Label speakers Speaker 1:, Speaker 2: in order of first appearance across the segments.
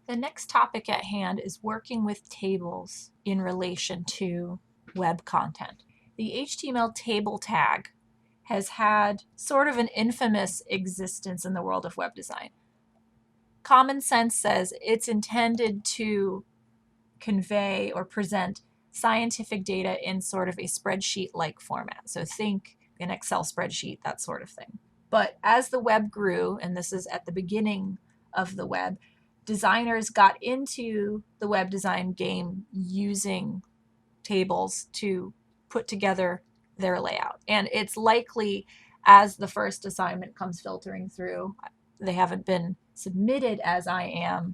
Speaker 1: The next topic at hand is working with tables in relation to web content. The HTML table tag has had sort of an infamous existence in the world of web design. Common sense says it's intended to convey or present scientific data in sort of a spreadsheet-like format. So think an Excel spreadsheet, that sort of thing. But as the web grew, and this is at the beginning of the web, designers got into the web design game using tables to put together their layout. And it's likely, as the first assignment comes filtering through, they haven't been submitted as I am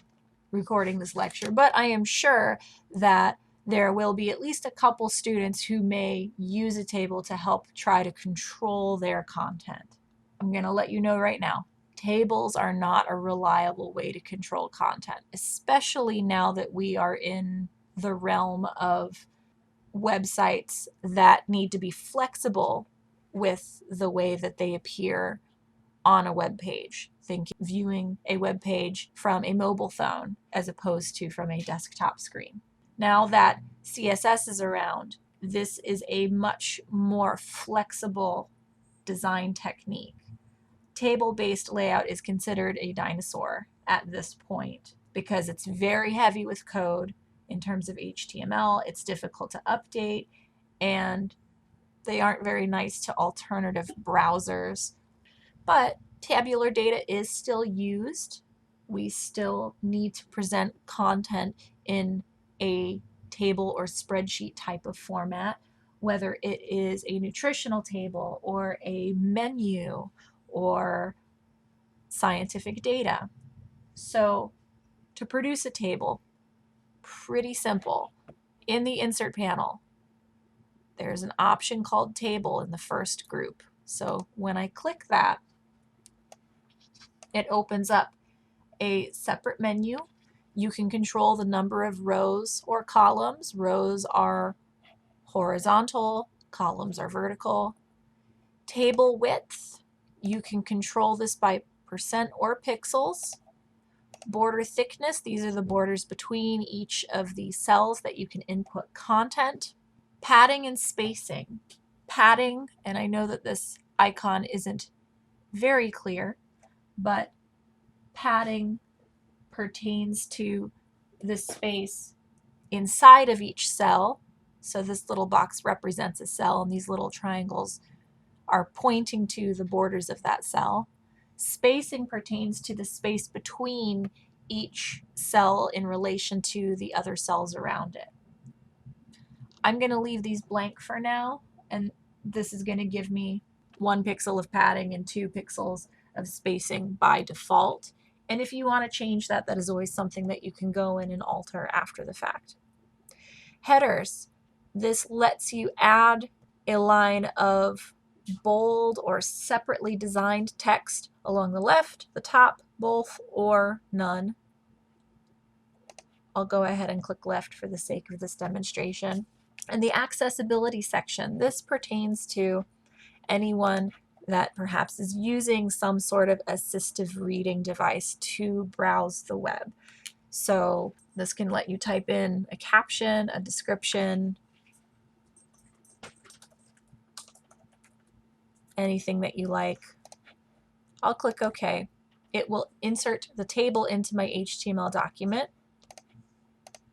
Speaker 1: recording this lecture, but I am sure that there will be at least a couple students who may use a table to help try to control their content. I'm going to let you know right now, tables are not a reliable way to control content, especially now that we are in the realm of websites that need to be flexible with the way that they appear on a web page. Think viewing a web page from a mobile phone as opposed to from a desktop screen. Now that CSS is around, this is a much more flexible design technique. Table-based layout is considered a dinosaur at this point because it's very heavy with code in terms of HTML. It's difficult to update, and they aren't very nice to alternative browsers. But tabular data is still used. We still need to present content in a table or spreadsheet type of format, whether it is a nutritional table or a menu or scientific data. So to produce a table, pretty simple. In the insert panel, there's an option called table in the first group. So when I click that, it opens up a separate menu. You can control the number of rows or columns. Rows are horizontal, columns are vertical. Table width, you can control this by percent or pixels. Border thickness, these are the borders between each of the cells that you can input content. Padding and spacing. Padding, and I know that this icon isn't very clear, but padding pertains to the space inside of each cell. So this little box represents a cell, and these little triangles are pointing to the borders of that cell. Spacing pertains to the space between each cell in relation to the other cells around it. I'm going to leave these blank for now, and this is going to give me 1 pixel of padding and 2 pixels of spacing by default. And if you want to change that, that is always something that you can go in and alter after the fact. Headers. This lets you add a line of bold or separately designed text along the left, the top, both, or none. I'll go ahead and click left for the sake of this demonstration. And the accessibility section. This pertains to anyone that perhaps is using some sort of assistive reading device to browse the web. So this can let you type in a caption, a description, anything that you like. I'll click OK. It will insert the table into my HTML document,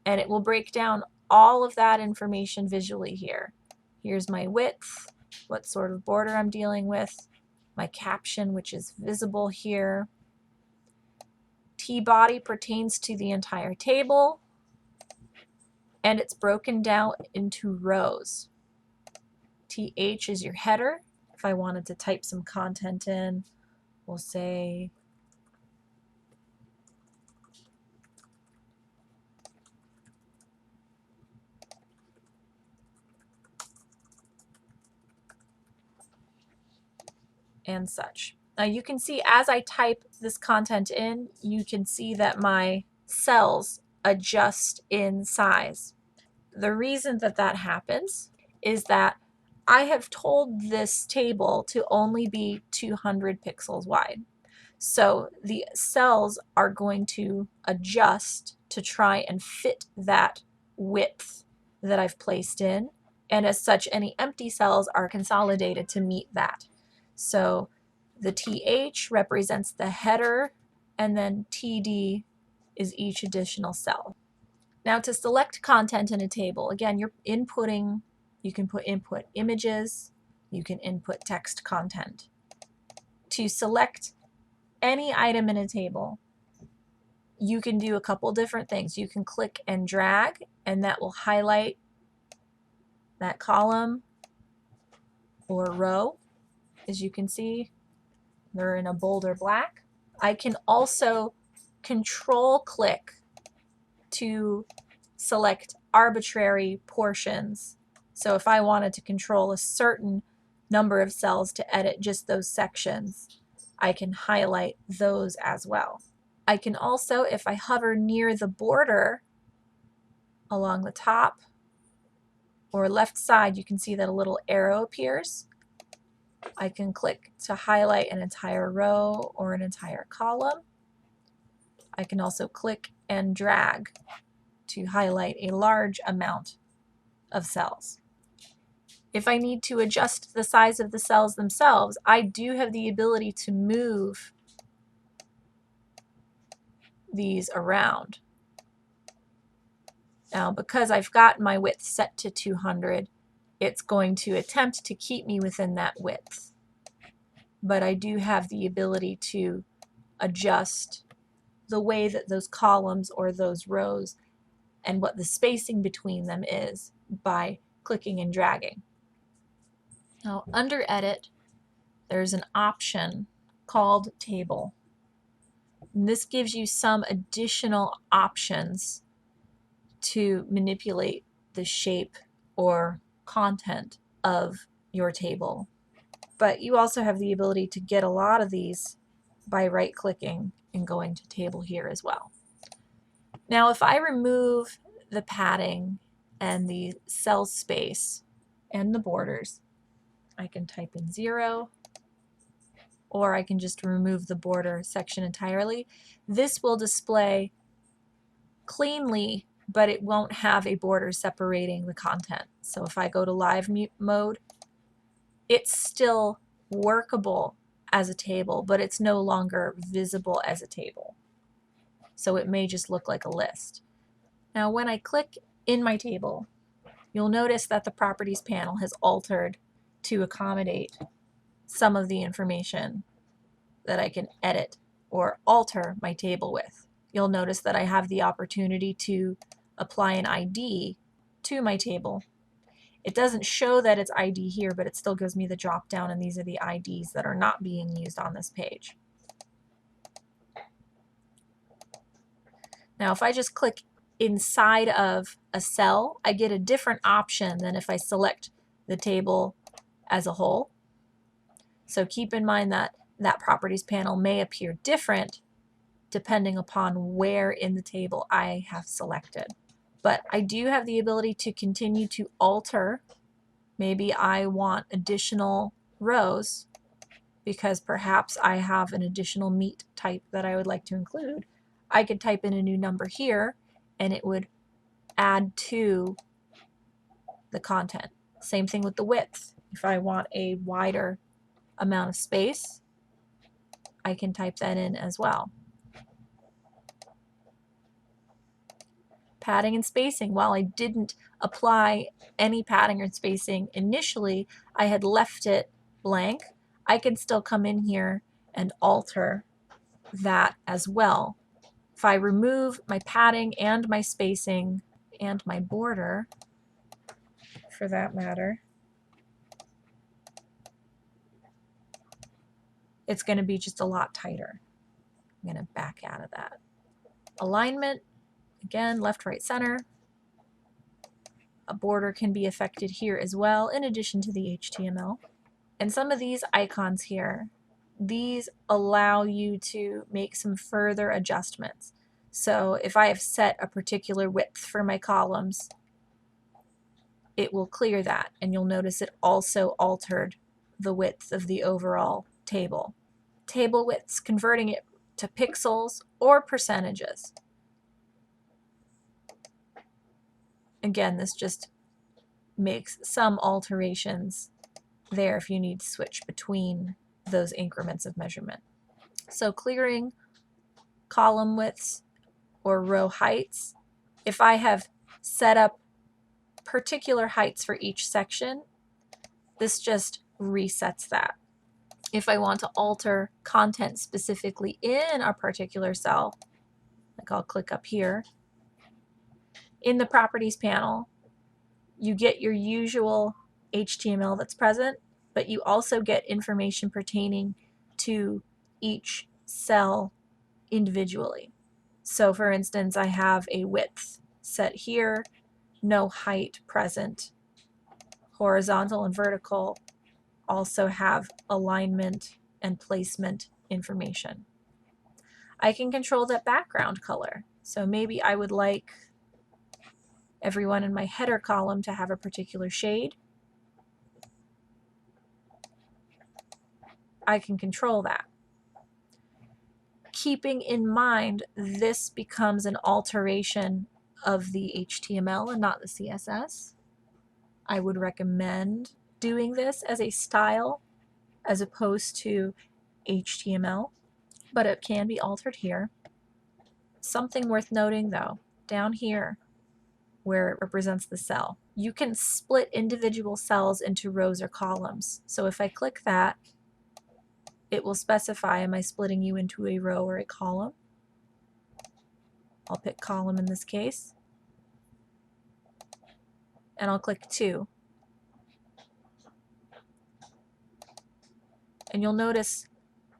Speaker 1: and it will break down all of that information visually here. Here's my width, what sort of border I'm dealing with, my caption, which is visible here. T-body pertains to the entire table, and it's broken down into rows. TH is your header. If I wanted to type some content in, we'll say and such. Now you can see as I type this content in, you can see that my cells adjust in size. The reason that that happens is that I have told this table to only be 200 pixels wide. So the cells are going to adjust to try and fit that width that I've placed in. And as such, any empty cells are consolidated to meet that. So the TH represents the header, and then TD is each additional cell. Now to select content in a table, again, you're inputting, you can input images, you can input text content. To select any item in a table, you can do a couple different things. You can click and drag, and that will highlight that column or row. As you can see, they're in a bolder black. I can also control click to select arbitrary portions. So if I wanted to control a certain number of cells to edit just those sections, I can highlight those as well. I can also, if I hover near the border along the top or left side, you can see that a little arrow appears. I can click to highlight an entire row or an entire column. I can also click and drag to highlight a large amount of cells. If I need to adjust the size of the cells themselves, I do have the ability to move these around. Now, because I've got my width set to 200, it's going to attempt to keep me within that width. But I do have the ability to adjust the way that those columns or those rows and what the spacing between them is by clicking and dragging. Now, under Edit, there's an option called Table. And this gives you some additional options to manipulate the shape or content of your table. But you also have the ability to get a lot of these by right-clicking and going to Table here as well. Now, if I remove the padding and the cell space and the borders, I can type in 0, or I can just remove the border section entirely. This will display cleanly, but it won't have a border separating the content. So if I go to live mode, it's still workable as a table, but it's no longer visible as a table. So it may just look like a list. Now when I click in my table, you'll notice that the Properties panel has altered to accommodate some of the information that I can edit or alter my table with. You'll notice that I have the opportunity to apply an ID to my table. It doesn't show that it's ID here, but it still gives me the drop down, and these are the IDs that are not being used on this page. Now if I just click inside of a cell, I get a different option than if I select the table as a whole. So keep in mind that that Properties panel may appear different depending upon where in the table I have selected. But I do have the ability to continue to alter. Maybe I want additional rows because perhaps I have an additional meat type that I would like to include. I could type in a new number here and it would add to the content. Same thing with the width. If I want a wider amount of space, I can type that in as well. Padding and spacing. While I didn't apply any padding or spacing initially, I had left it blank. I can still come in here and alter that as well. If I remove my padding and my spacing and my border, for that matter, it's going to be just a lot tighter. I'm going to back out of that. Alignment, again, left, right, center. A border can be affected here as well, in addition to the HTML. And some of these icons here, these allow you to make some further adjustments. So if I have set a particular width for my columns, it will clear that, and you'll notice it also altered the width of the overall table. table widths, converting it to pixels or percentages. Again, this just makes some alterations there if you need to switch between those increments of measurement. So clearing column widths or row heights, if I have set up particular heights for each section, this just resets that. If I want to alter content specifically in a particular cell, like I'll click up here, in the Properties panel, you get your usual HTML that's present, but you also get information pertaining to each cell individually. So for instance, I have a width set here, no height present. Horizontal and vertical also have alignment and placement information. I can control that background color. So maybe I would like everyone in my header column to have a particular shade. I can control that. Keeping in mind this becomes an alteration of the HTML and not the CSS. I would recommend doing this as a style as opposed to HTML, but it can be altered here. Something worth noting though, down here where it represents the cell, you can split individual cells into rows or columns. So if I click that, it will specify, am I splitting you into a row or a column? I'll pick column in this case, and I'll click 2. And you'll notice,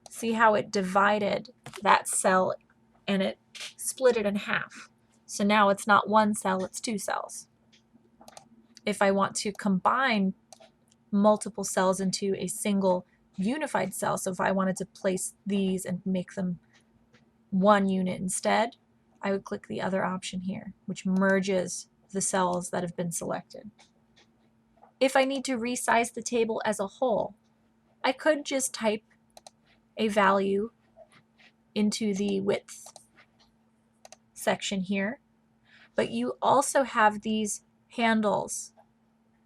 Speaker 1: see how it divided that cell and it split it in half. So now it's not one cell, it's 2 cells. If I want to combine multiple cells into a single unified cell, so if I wanted to place these and make them one unit instead, I would click the other option here, which merges the cells that have been selected. If I need to resize the table as a whole, I could just type a value into the width section here, but you also have these handles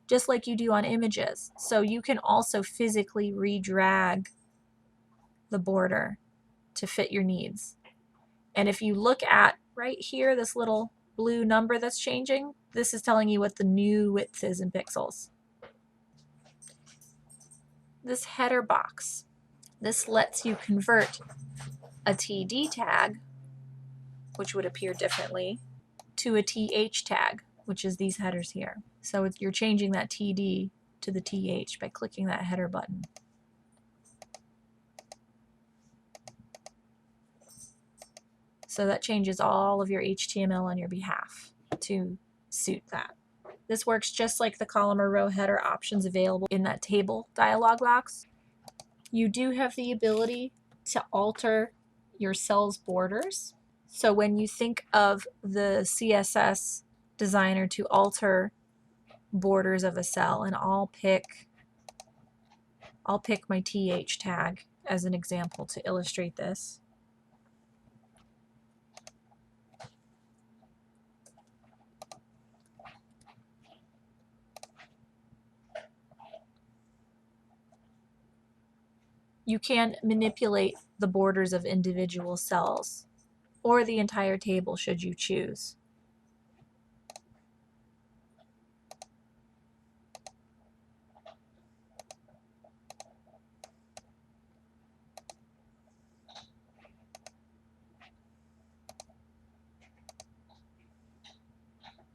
Speaker 1: just like you do on images. So you can also physically redrag the border to fit your needs. And if you look at right here, this little blue number that's changing, this is telling you what the new width is in pixels. This header box, this lets you convert a TD tag, which would appear differently, to a TH tag, which is these headers here. So you're changing that TD to the TH by clicking that header button. So that changes all of your HTML on your behalf to suit that. This works just like the column or row header options available in that table dialog box. You do have the ability to alter your cell's borders. So when you think of the CSS designer to alter borders of a cell, and I'll pick my TH tag as an example to illustrate this. You can manipulate the borders of individual cells or the entire table should you choose.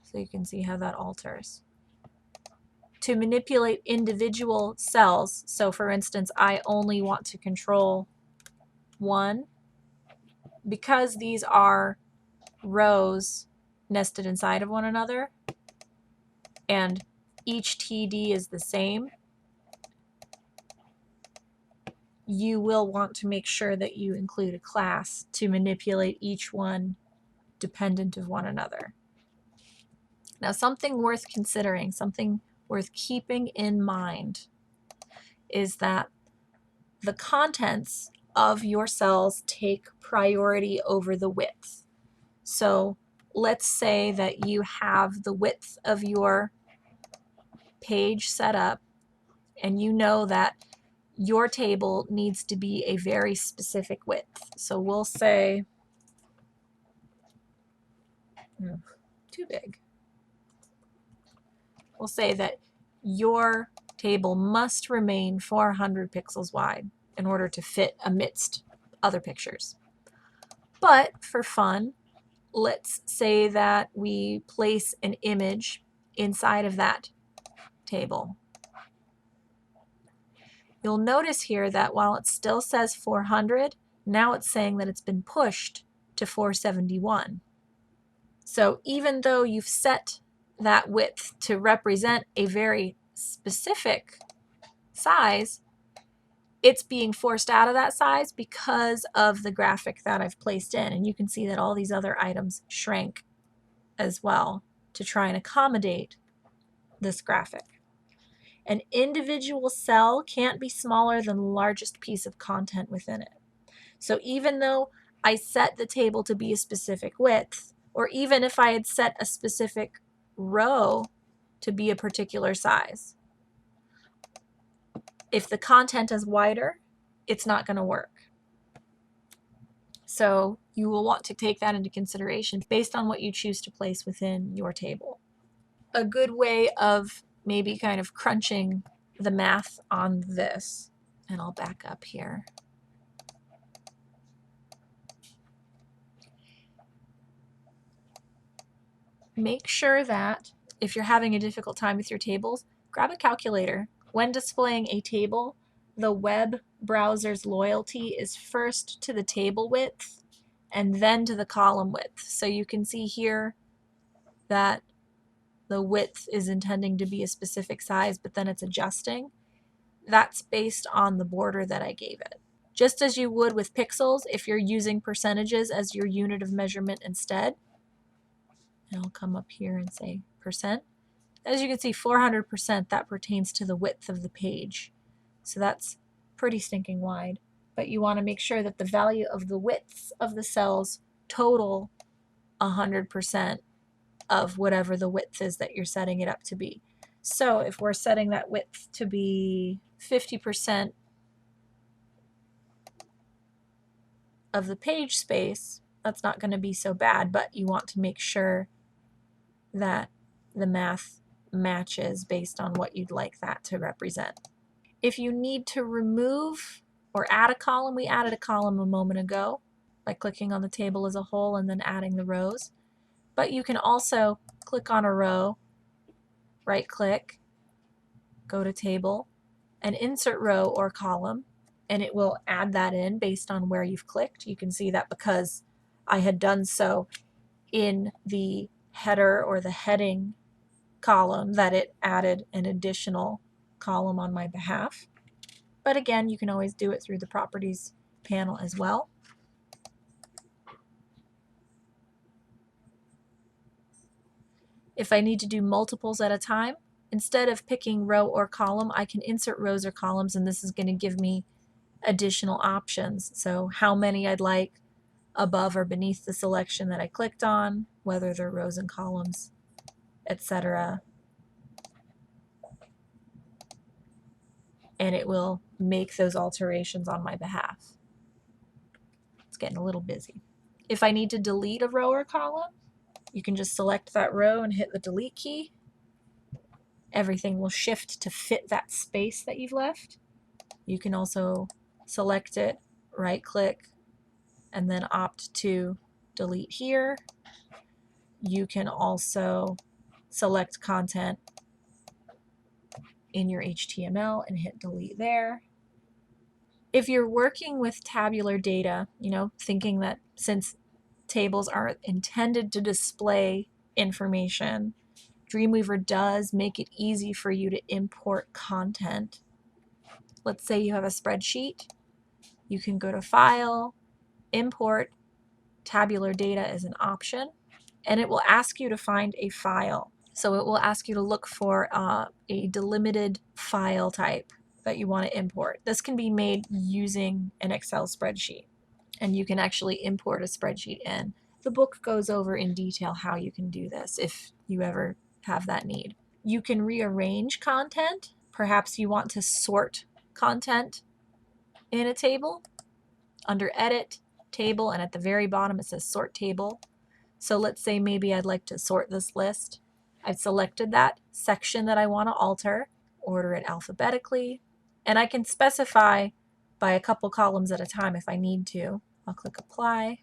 Speaker 1: So you can see how that alters. To manipulate individual cells, so for instance, I only want to control one, because these are rows nested inside of one another, and each TD is the same, you will want to make sure that you include a class to manipulate each one dependent of one another. Now, something worth considering, something worth keeping in mind, is that the contents of your cells take priority over the width. So let's say that you have the width of your page set up and you know that your table needs to be a very specific width. So we'll say, too big. We'll say that your table must remain 400 pixels wide in order to fit amidst other pictures. But for fun, let's say that we place an image inside of that table. You'll notice here that while it still says 400, now it's saying that it's been pushed to 471. So even though you've set that width to represent a very specific size, it's being forced out of that size because of the graphic that I've placed in. And you can see that all these other items shrank as well to try and accommodate this graphic. An individual cell can't be smaller than the largest piece of content within it. So even though I set the table to be a specific width, or even if I had set a specific row to be a particular size, if the content is wider, it's not going to work. So you will want to take that into consideration based on what you choose to place within your table. A good way of maybe kind of crunching the math on this, and I'll back up here. Make sure that if you're having a difficult time with your tables, grab a calculator. When displaying a table, the web browser's loyalty is first to the table width and then to the column width. So you can see here that the width is intending to be a specific size, but then it's adjusting. That's based on the border that I gave it. Just as you would with pixels, if you're using percentages as your unit of measurement instead, and I'll come up here and say percent. As you can see, 400%, that pertains to the width of the page. So that's pretty stinking wide. But you want to make sure that the value of the widths of the cells total 100% of whatever the width is that you're setting it up to be. So if we're setting that width to be 50% of the page space, that's not going to be so bad, but you want to make sure that the math matches based on what you'd like that to represent. If you need to remove or add a column, we added a column a moment ago by clicking on the table as a whole and then adding the rows. But you can also click on a row, right click, go to table, and insert row or column, and it will add that in based on where you've clicked. You can see that because I had done so in the header or the heading column, that it added an additional column on my behalf. But again, you can always do it through the properties panel as well. If I need to do multiples at a time, instead of picking row or column, I can insert rows or columns, and this is going to give me additional options. So how many I'd like above or beneath the selection that I clicked on, whether they're rows and columns, etc. And it will make those alterations on my behalf. It's getting a little busy. If I need to delete a row or column, you can just select that row and hit the delete key. Everything will shift to fit that space that you've left. You can also select it, right click, and then opt to delete here. You can also select content in your HTML and hit delete there. If you're working with tabular data, thinking that since tables are intended to display information, Dreamweaver does make it easy for you to import content. Let's say you have a spreadsheet. You can go to File, Import, Tabular Data is an option, and it will ask you to find a file. So it will ask you to look for a delimited file type. that you want to import. This can be made using an Excel spreadsheet, and you can actually import a spreadsheet in. The book goes over in detail how you can do this if you ever have that need. You can rearrange content. Perhaps you want to sort content in a table. Under Edit, Table, and at the very bottom it says Sort Table. So let's say maybe I'd like to sort this list. I've selected that section that I want to alter, order it alphabetically, and I can specify by a couple columns at a time if I need to. I'll click Apply.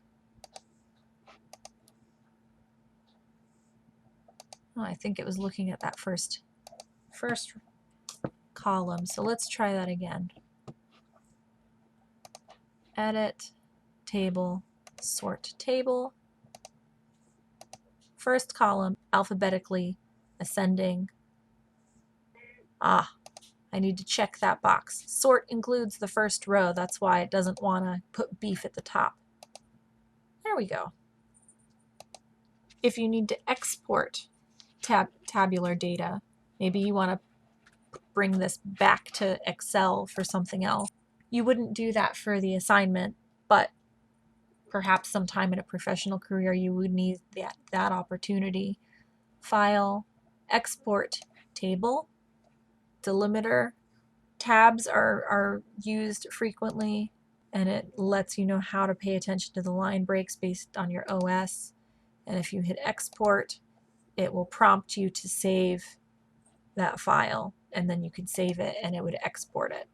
Speaker 1: Oh, I think it was looking at that first column, so let's try that again. Edit, Table, Sort Table. First column, alphabetically ascending. I need to check that box. Sort includes the first row. That's why it doesn't want to put beef at the top. There we go. If you need to export tabular data, maybe you want to bring this back to Excel for something else. You wouldn't do that for the assignment, but perhaps sometime in a professional career you would need that opportunity. File, Export Table, Delimiter. Tabs are used frequently, and it lets you know how to pay attention to the line breaks based on your OS. And if you hit export, it will prompt you to save that file, and then you can save it and it would export it.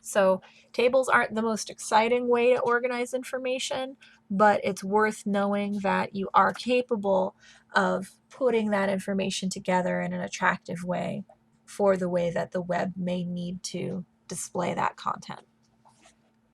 Speaker 1: So tables aren't the most exciting way to organize information, but it's worth knowing that you are capable of putting that information together in an attractive way for the way that the web may need to display that content.